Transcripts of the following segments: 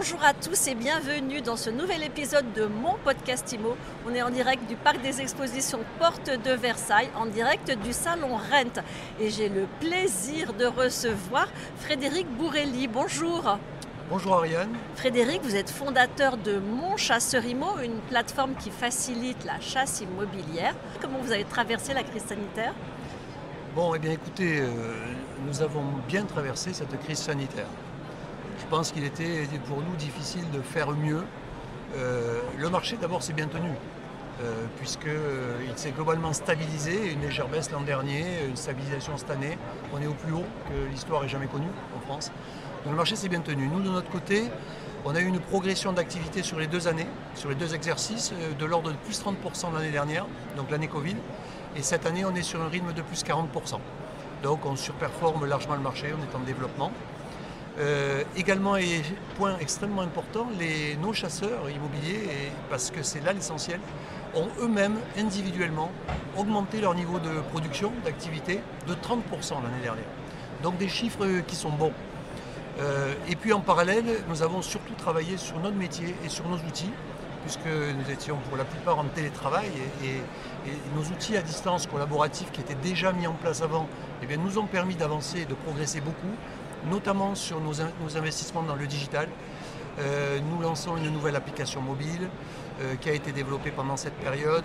Bonjour à tous et bienvenue dans ce nouvel épisode de mon podcast IMO. On est en direct du Parc des Expositions Porte de Versailles, en direct du Salon Rent. Et j'ai le plaisir de recevoir Frédéric Bourrelli. Bonjour. Bonjour Ariane. Frédéric, vous êtes fondateur de Mon Chasseur Immo, une plateforme qui facilite la chasse immobilière. Comment vous avez traversé la crise sanitaire ? Bon, eh bien écoutez, nous avons bien traversé cette crise sanitaire. Je pense qu'il était pour nous difficile de faire mieux. Le marché d'abord s'est bien tenu, puisqu'il s'est globalement stabilisé, une légère baisse l'an dernier, une stabilisation cette année. On est au plus haut que l'histoire ait jamais connu en France. Donc le marché s'est bien tenu. Nous, de notre côté, on a eu une progression d'activité sur les 2 années, sur les 2 exercices, de l'ordre de plus 30% l'année dernière, donc l'année Covid. Et cette année, on est sur un rythme de plus 40%. Donc on surperforme largement le marché, on est en développement. Également, et point extrêmement important, nos chasseurs immobiliers, parce que c'est là l'essentiel, ont eux-mêmes individuellement augmenté leur niveau de production, d'activité de 30% l'année dernière. Donc des chiffres qui sont bons. Et puis en parallèle, nous avons surtout travaillé sur notre métier et sur nos outils, puisque nous étions pour la plupart en télétravail et nos outils à distance collaboratifs qui étaient déjà mis en place avant, eh bien, nous ont permis d'avancer et de progresser beaucoup, notamment sur nos investissements dans le digital. Nous lançons une nouvelle application mobile qui a été développée pendant cette période.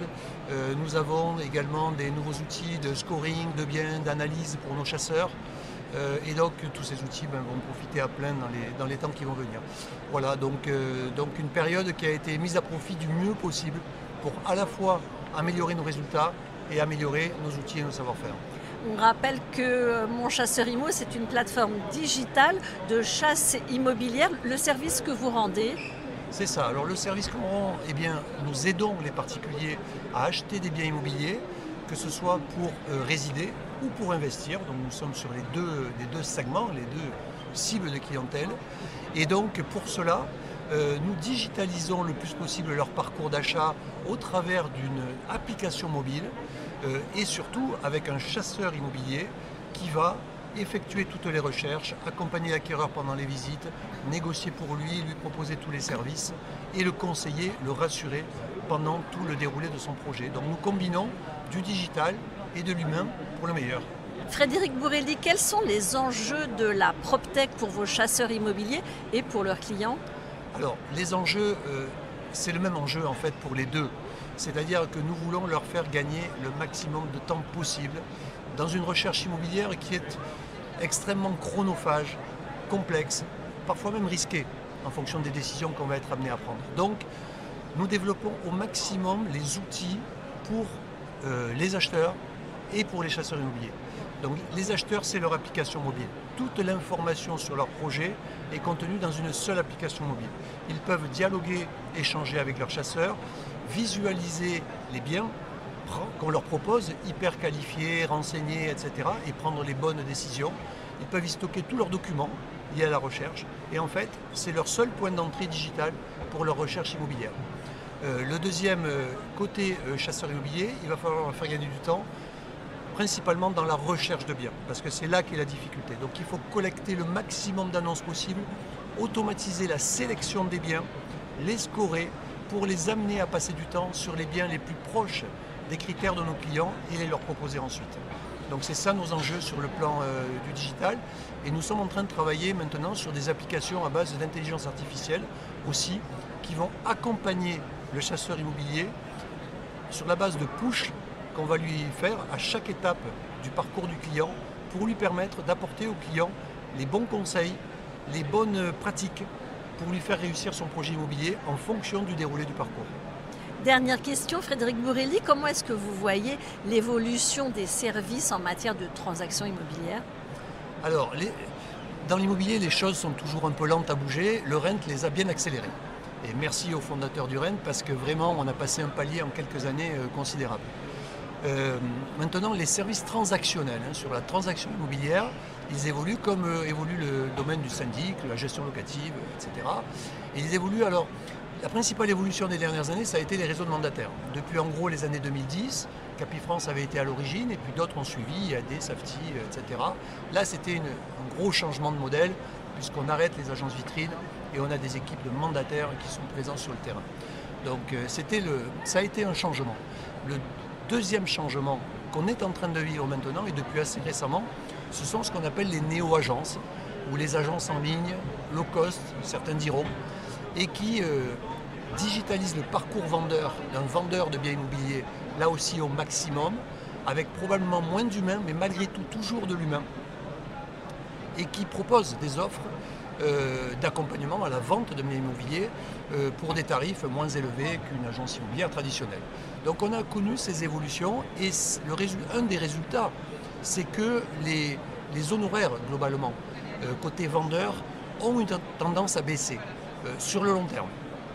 Nous avons également des nouveaux outils de scoring, de biens, d'analyse pour nos chasseurs. Et donc tous ces outils vont profiter à plein dans les temps qui vont venir. Voilà, donc une période qui a été mise à profit du mieux possible pour à la fois améliorer nos résultats et améliorer nos outils et nos savoir-faire. On rappelle que Mon Chasseur Immo, c'est une plateforme digitale de chasse immobilière. Le service que vous rendez ? C'est ça. Alors le service qu'on rend, eh bien, nous aidons les particuliers à acheter des biens immobiliers, que ce soit pour résider ou pour investir. Donc nous sommes sur les deux segments, les deux cibles de clientèle. Et donc pour cela, nous digitalisons le plus possible leur parcours d'achat au travers d'une application mobile et surtout avec un chasseur immobilier qui va effectuer toutes les recherches, accompagner l'acquéreur pendant les visites, négocier pour lui proposer tous les services et le conseiller, le rassurer pendant tout le déroulé de son projet. Donc nous combinons du digital et de l'humain pour le meilleur. Frédéric Bourrelli, quels sont les enjeux de la PropTech pour vos chasseurs immobiliers et pour leurs clients ? Alors les enjeux, c'est le même enjeu en fait pour les deux. C'est-à-dire que nous voulons leur faire gagner le maximum de temps possible dans une recherche immobilière qui est extrêmement chronophage, complexe, parfois même risquée en fonction des décisions qu'on va être amené à prendre. Donc nous développons au maximum les outils pour les acheteurs et pour les chasseurs immobiliers. Donc les acheteurs, c'est leur application mobile. Toute l'information sur leur projet est contenue dans une seule application mobile. Ils peuvent dialoguer, échanger avec leurs chasseurs, visualiser les biens qu'on leur propose, hyper qualifiés, renseignés, etc. et prendre les bonnes décisions. Ils peuvent y stocker tous leurs documents liés à la recherche. Et en fait, c'est leur seul point d'entrée digital pour leur recherche immobilière. Le deuxième côté chasseur immobilier, il va falloir leur faire gagner du temps, principalement dans la recherche de biens, parce que c'est là qu'est la difficulté. Donc il faut collecter le maximum d'annonces possibles, automatiser la sélection des biens, les scorer pour les amener à passer du temps sur les biens les plus proches des critères de nos clients et les leur proposer ensuite. Donc c'est ça nos enjeux sur le plan du digital. Et nous sommes en train de travailler maintenant sur des applications à base d'intelligence artificielle aussi, qui vont accompagner le chasseur immobilier sur la base de push qu'on va lui faire à chaque étape du parcours du client pour lui permettre d'apporter au client les bons conseils, les bonnes pratiques pour lui faire réussir son projet immobilier en fonction du déroulé du parcours. Dernière question, Frédéric Bourrelli, comment est-ce que vous voyez l'évolution des services en matière de transactions immobilières ? Alors, dans l'immobilier, les choses sont toujours un peu lentes à bouger. Le Rent les a bien accélérées. Et merci aux fondateurs du Rent parce que vraiment, on a passé un palier en quelques années considérable. Maintenant, les services transactionnels sur la transaction immobilière, ils évoluent comme évolue le domaine du syndic, la gestion locative, etc. Et ils évoluent alors. La principale évolution des dernières années, ça a été les réseaux de mandataires. Depuis en gros les années 2010, Capifrance avait été à l'origine et puis d'autres ont suivi, IAD, Safety, etc. Là, c'était un gros changement de modèle puisqu'on arrête les agences vitrines et on a des équipes de mandataires qui sont présents sur le terrain. Donc ça a été un changement. Le deuxième changement qu'on est en train de vivre maintenant et depuis assez récemment, ce sont ce qu'on appelle les néo-agences ou les agences en ligne, low cost, certains diront, et qui digitalisent le parcours vendeur d'un vendeur de biens immobiliers, là aussi au maximum, avec probablement moins d'humain, mais malgré tout toujours de l'humain, et qui proposent des offres d'accompagnement à la vente de biens immobiliers pour des tarifs moins élevés qu'une agence immobilière traditionnelle. Donc on a connu ces évolutions et un des résultats, c'est que les honoraires globalement, côté vendeur, ont une tendance à baisser sur le long terme.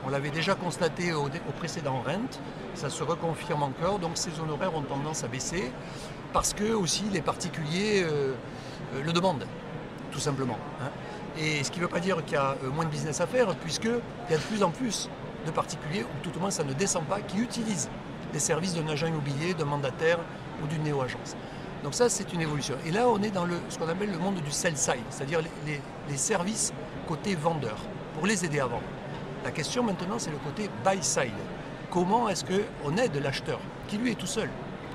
On l'avait déjà constaté au précédent Rent, ça se reconfirme encore, donc ces honoraires ont tendance à baisser parce que aussi les particuliers le demandent, tout simplement. Et ce qui ne veut pas dire qu'il y a moins de business à faire, puisqu'il y a de plus en plus de particuliers, ou tout au moins ça ne descend pas, qui utilisent les services d'un agent immobilier, d'un mandataire ou d'une néo-agence. Donc ça, c'est une évolution. Et là, on est dans ce qu'on appelle le monde du sell-side, c'est-à-dire les services côté vendeur, pour les aider à vendre. La question maintenant, c'est le côté buy-side. Comment est-ce qu'on aide l'acheteur, qui lui est tout seul,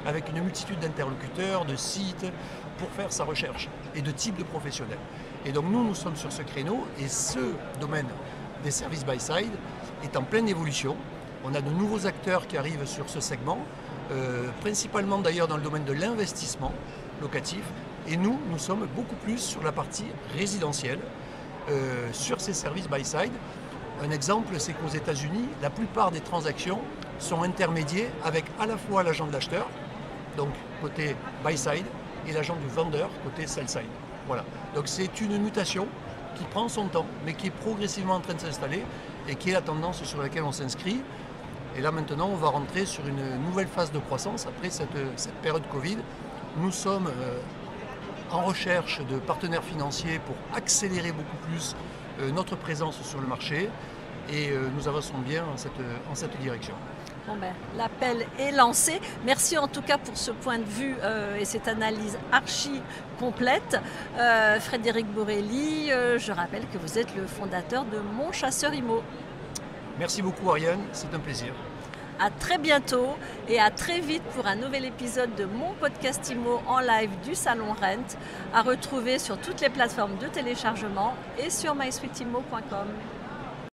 avec une multitude d'interlocuteurs, de sites, pour faire sa recherche et de types de professionnels. Et donc nous sommes sur ce créneau et ce domaine des services buy-side est en pleine évolution. On a de nouveaux acteurs qui arrivent sur ce segment, principalement d'ailleurs dans le domaine de l'investissement locatif. Et nous sommes beaucoup plus sur la partie résidentielle, sur ces services buy-side. Un exemple, c'est qu'aux États-Unis, la plupart des transactions sont intermédiées avec à la fois l'agent de l'acheteur, donc côté buy-side, et l'agent du vendeur, côté sell-side. Voilà. Donc c'est une mutation qui prend son temps, mais qui est progressivement en train de s'installer et qui est la tendance sur laquelle on s'inscrit. Et là maintenant, on va rentrer sur une nouvelle phase de croissance après cette période Covid. Nous sommes en recherche de partenaires financiers pour accélérer beaucoup plus notre présence sur le marché et nous avançons bien en cette direction. Bon ben, l'appel est lancé. Merci en tout cas pour ce point de vue et cette analyse archi complète. Frédéric Borelli, je rappelle que vous êtes le fondateur de Mon Chasseur Immo. Merci beaucoup Ariane, c'est un plaisir. À très bientôt et à très vite pour un nouvel épisode de mon podcast Immo en live du Salon Rent, à retrouver sur toutes les plateformes de téléchargement et sur mysweetimmo.com.